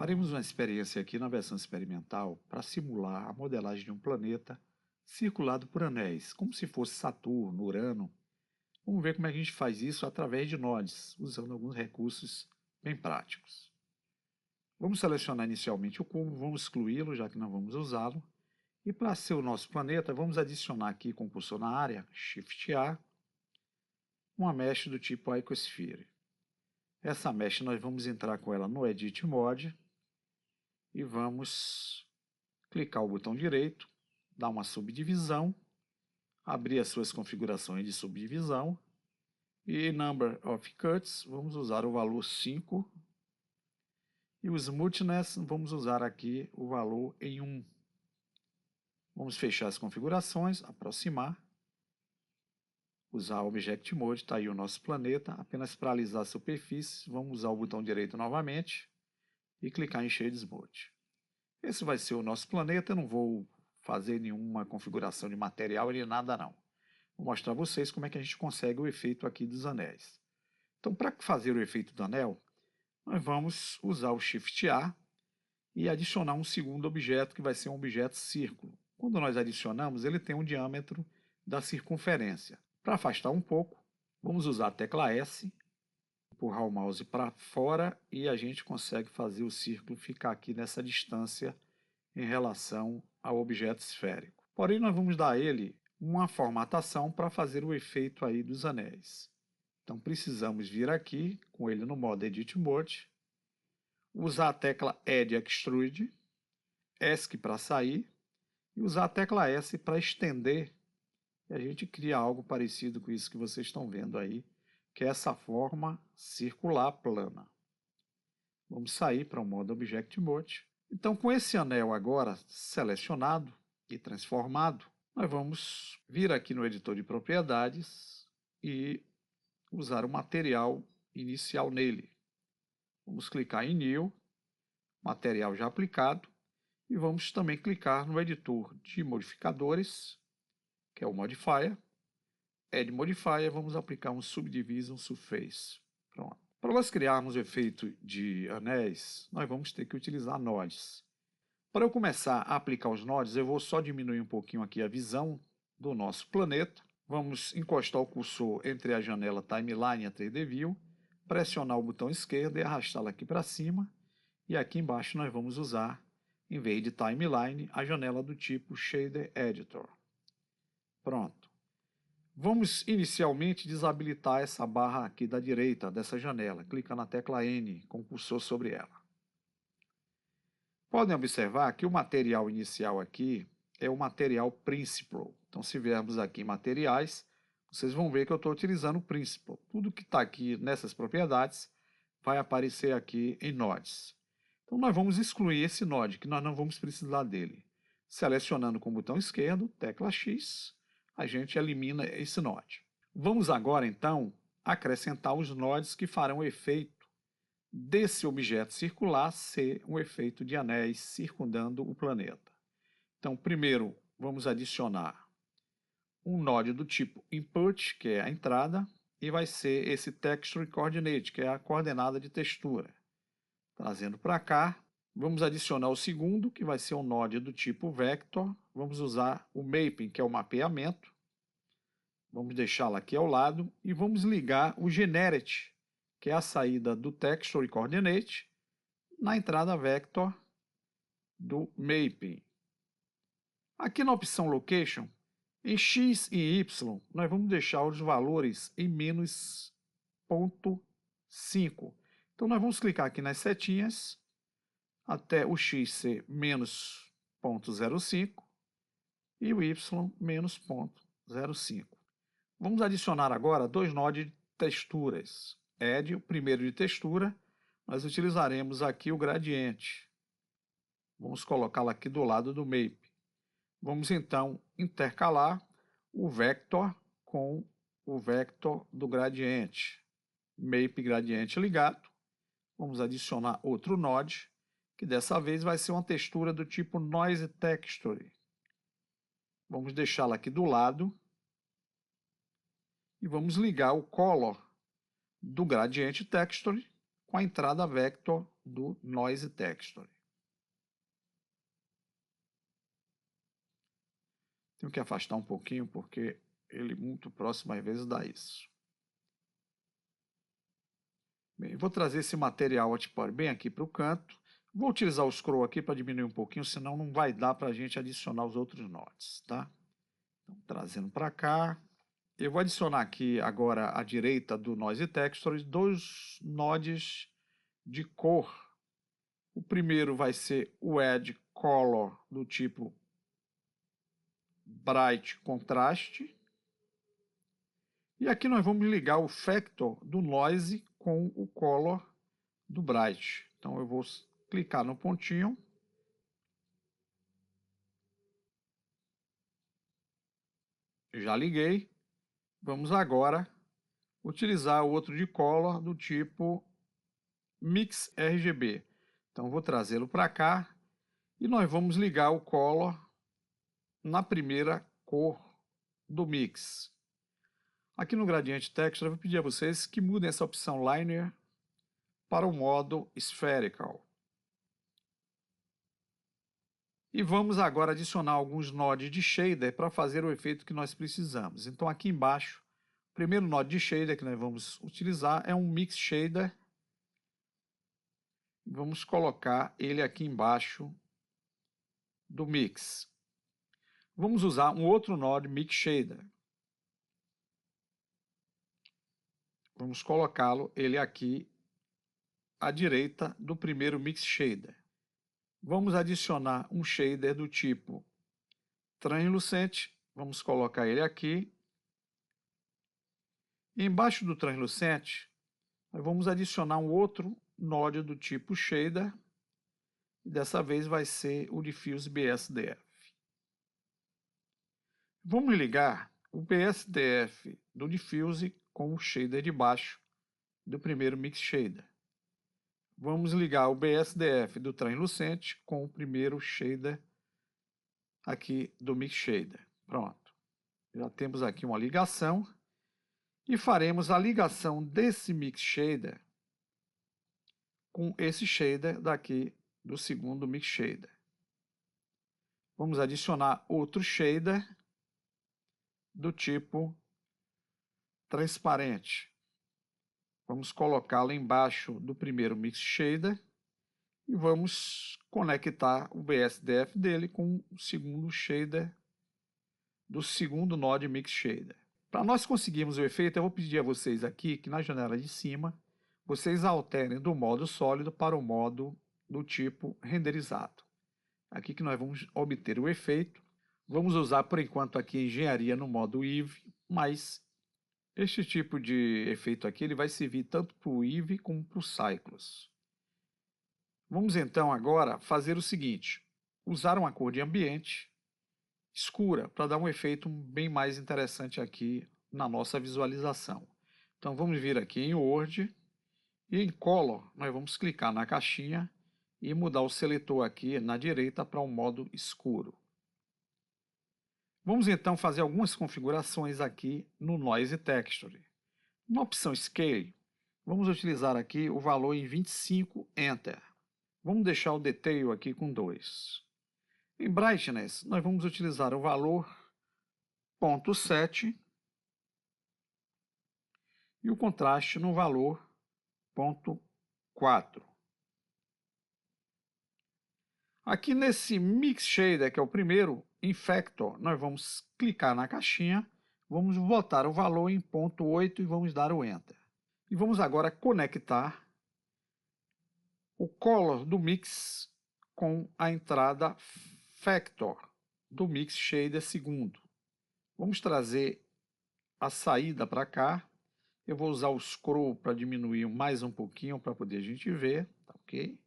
Faremos uma experiência aqui na versão experimental para simular a modelagem de um planeta circulado por anéis, como se fosse Saturno, Urano. Vamos ver como é que a gente faz isso através de nodes, usando alguns recursos bem práticos. Vamos selecionar inicialmente o cubo, vamos excluí-lo, já que não vamos usá-lo. E para ser o nosso planeta, vamos adicionar aqui com o cursor na área, Shift A, uma mesh do tipo Icosphere. Essa mesh nós vamos entrar com ela no Edit Mode e vamos clicar o botão direito, dar uma subdivisão, abrir as suas configurações de subdivisão e Number of Cuts, vamos usar o valor 5 e o Smoothness, vamos usar aqui o valor em 1. Vamos fechar as configurações, aproximar, usar o Object Mode, está aí o nosso planeta, apenas para alisar a superfície, vamos usar o botão direito novamente e clicar em Shades Mode. Esse vai ser o nosso planeta, eu não vou fazer nenhuma configuração de material nem nada não. Vou mostrar a vocês como é que a gente consegue o efeito aqui dos anéis. Então, para fazer o efeito do anel, nós vamos usar o Shift A e adicionar um segundo objeto, que vai ser um objeto círculo. Quando nós adicionamos, ele tem um diâmetro da circunferência. Para afastar um pouco, vamos usar a tecla S, empurrar o mouse para fora e a gente consegue fazer o círculo ficar aqui nessa distância em relação ao objeto esférico. Porém, nós vamos dar a ele uma formatação para fazer o efeito aí dos anéis. Então, precisamos vir aqui, com ele no modo Edit Mode, usar a tecla Add Extrude, ESC para sair, e usar a tecla S para estender, e a gente cria algo parecido com isso que vocês estão vendo aí, que é essa forma circular plana. Vamos sair para o modo Object Mode. Então, com esse anel agora selecionado e transformado, nós vamos vir aqui no editor de propriedades e usar o material inicial nele. Vamos clicar em New, material já aplicado, e vamos também clicar no editor de modificadores, que é o Modifier. Add Modifier, vamos aplicar um Subdivision Surface. Pronto. Para nós criarmos o efeito de anéis, nós vamos ter que utilizar nodes. Para eu começar a aplicar os nodes, eu vou só diminuir um pouquinho aqui a visão do nosso planeta. Vamos encostar o cursor entre a janela Timeline e a 3D View, pressionar o botão esquerdo e arrastá-la aqui para cima. E aqui embaixo nós vamos usar, em vez de Timeline, a janela do tipo Shader Editor. Pronto. Vamos inicialmente desabilitar essa barra aqui da direita dessa janela. Clica na tecla N com o cursor sobre ela. Podem observar que o material inicial aqui é o material Principal. Então, se viermos aqui em materiais, vocês vão ver que eu estou utilizando o Principal. Tudo que está aqui nessas propriedades vai aparecer aqui em nodes. Então, nós vamos excluir esse node, que nós não vamos precisar dele. Selecionando com o botão esquerdo, tecla X, a gente elimina esse node. Vamos agora, então, acrescentar os nodes que farão o efeito desse objeto circular ser um efeito de anéis circundando o planeta. Então, primeiro, vamos adicionar um node do tipo Input, que é a entrada, e vai ser esse Texture Coordinate, que é a coordenada de textura. Trazendo para cá, vamos adicionar o segundo, que vai ser um node do tipo Vector. Vamos usar o Mapping, que é o mapeamento. Vamos deixá-lo aqui ao lado e vamos ligar o Generate, que é a saída do Texture Coordinate, na entrada Vector do Mapping. Aqui na opção Location, em X e Y, nós vamos deixar os valores em menos 0,5. Então, nós vamos clicar aqui nas setinhas, até o X ser menos 0,05 e o Y menos 0,05. Vamos adicionar agora dois nodes de texturas. Add, o primeiro de textura, nós utilizaremos aqui o gradiente. Vamos colocá-lo aqui do lado do Map. Vamos então intercalar o vector com o vector do gradiente. Map gradiente ligado. Vamos adicionar outro node, que dessa vez vai ser uma textura do tipo Noise Texture. Vamos deixá-la aqui do lado. E vamos ligar o Color do Gradiente Texture com a entrada vector do Noise Texture. Tenho que afastar um pouquinho porque ele muito próximo às vezes dá isso. Bem, vou trazer esse material Whiteboard bem aqui para o canto. Vou utilizar o scroll aqui para diminuir um pouquinho, senão não vai dar para a gente adicionar os outros nodes, tá? Então, trazendo para cá. Eu vou adicionar aqui agora à direita do Noise Texture 2 nodes de cor. O primeiro vai ser o Add Color do tipo Bright Contrast. E aqui nós vamos ligar o Factor do Noise com o Color do Bright. Então eu vou clicar no pontinho. Já liguei. Vamos agora utilizar o outro de Color do tipo Mix RGB. Então vou trazê-lo para cá e nós vamos ligar o Color na primeira cor do Mix. Aqui no Gradient Texture eu vou pedir a vocês que mudem essa opção Linear para o modo Spherical. E vamos agora adicionar alguns nodes de shader para fazer o efeito que nós precisamos. Então aqui embaixo, o primeiro node de shader que nós vamos utilizar é um Mix Shader. Vamos colocar ele aqui embaixo do Mix. Vamos usar um outro node Mix Shader. Vamos colocá-lo ele aqui à direita do primeiro Mix Shader. Vamos adicionar um shader do tipo Translucent. Vamos colocar ele aqui. E embaixo do Translucent, nós vamos adicionar um outro node do tipo Shader. E dessa vez vai ser o Diffuse BSDF. Vamos ligar o BSDF do Diffuse com o shader de baixo do primeiro Mix Shader. Vamos ligar o BSDF do Translucent com o primeiro shader aqui do Mix Shader. Pronto. Já temos aqui uma ligação. E faremos a ligação desse Mix Shader com esse shader daqui do segundo Mix Shader. Vamos adicionar outro shader do tipo transparente. Vamos colocá-lo embaixo do primeiro Mix Shader e vamos conectar o BSDF dele com o segundo shader do segundo node Mix Shader. Para nós conseguirmos o efeito, eu vou pedir a vocês aqui que na janela de cima vocês alterem do modo sólido para o modo do tipo renderizado. Aqui que nós vamos obter o efeito. Vamos usar por enquanto aqui a engenharia no modo Eevee, mas este tipo de efeito aqui ele vai servir tanto para o Eevee como para o Cycles. Vamos então agora fazer o seguinte, usar uma cor de ambiente escura para dar um efeito bem mais interessante aqui na nossa visualização. Então vamos vir aqui em Word e em Color nós vamos clicar na caixinha e mudar o seletor aqui na direita para um modo escuro. Vamos então fazer algumas configurações aqui no Noise Texture. Na opção Scale, vamos utilizar aqui o valor em 25, Enter. Vamos deixar o Detail aqui com 2. Em Brightness, nós vamos utilizar o valor 0.7 e o contraste no valor 0.4. Aqui nesse Mix Shader, que é o primeiro, em Factor, nós vamos clicar na caixinha, vamos botar o valor em 0.8 e vamos dar o Enter. E vamos agora conectar o Color do Mix com a entrada Factor do Mix Shader segundo. Vamos trazer a saída para cá. Eu vou usar o Scroll para diminuir mais um pouquinho para poder a gente ver, tá ok?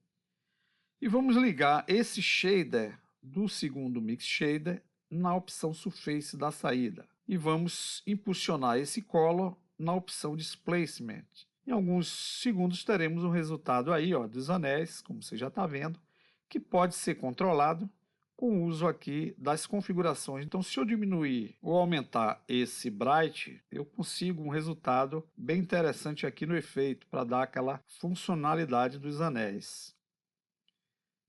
E vamos ligar esse shader do segundo Mix Shader na opção Surface da saída. E vamos impulsionar esse Color na opção Displacement. Em alguns segundos teremos um resultado aí, ó, dos anéis, como você já está vendo, que pode ser controlado com o uso aqui das configurações. Então, se eu diminuir ou aumentar esse Bright, eu consigo um resultado bem interessante aqui no efeito, para dar aquela funcionalidade dos anéis.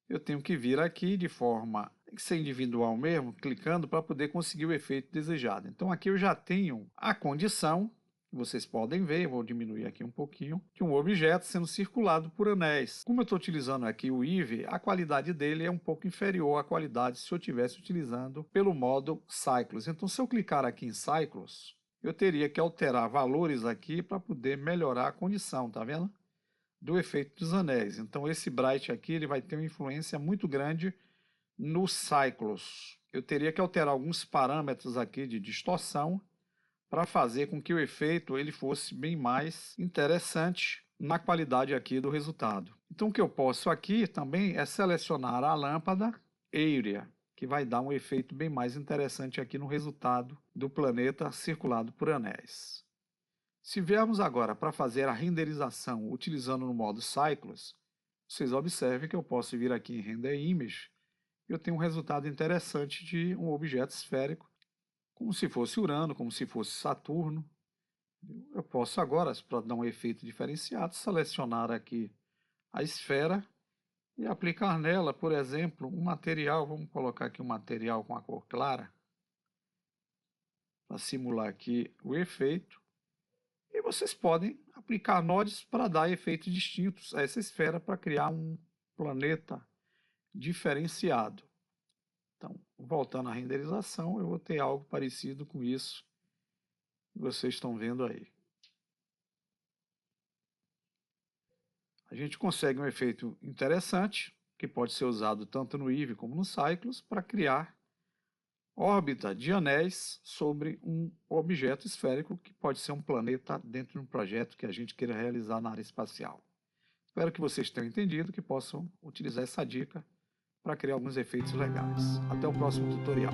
Eu tenho que vir aqui de forma ser individual mesmo, clicando para poder conseguir o efeito desejado. Então aqui eu já tenho a condição, vocês podem ver, vou diminuir aqui um pouquinho, de um objeto sendo circulado por anéis. Como eu estou utilizando aqui o Eevee, a qualidade dele é um pouco inferior à qualidade se eu estivesse utilizando pelo modo Cycles. Então se eu clicar aqui em Cycles, eu teria que alterar valores aqui para poder melhorar a condição, tá vendo? Do efeito dos anéis. Então esse Bright aqui ele vai ter uma influência muito grande no Cycles. Eu teria que alterar alguns parâmetros aqui de distorção para fazer com que o efeito ele fosse bem mais interessante na qualidade aqui do resultado. Então o que eu posso aqui também é selecionar a lâmpada Area, que vai dar um efeito bem mais interessante aqui no resultado do planeta circulado por anéis. Se viermos agora para fazer a renderização utilizando no modo Cycles, vocês observem que eu posso vir aqui em Render Image e eu tenho um resultado interessante de um objeto esférico, como se fosse Urano, como se fosse Saturno. Eu posso agora, para dar um efeito diferenciado, selecionar aqui a esfera e aplicar nela, por exemplo, um material. Vamos colocar aqui um material com a cor clara, para simular aqui o efeito. E vocês podem aplicar nodes para dar efeitos distintos a essa esfera para criar um planeta diferenciado. Então, voltando à renderização, eu vou ter algo parecido com isso que vocês estão vendo aí. A gente consegue um efeito interessante, que pode ser usado tanto no Eevee como no Cycles, para criar órbita de anéis sobre um objeto esférico que pode ser um planeta dentro de um projeto que a gente queira realizar na área espacial. Espero que vocês tenham entendido, que possam utilizar essa dica para criar alguns efeitos legais. Até o próximo tutorial.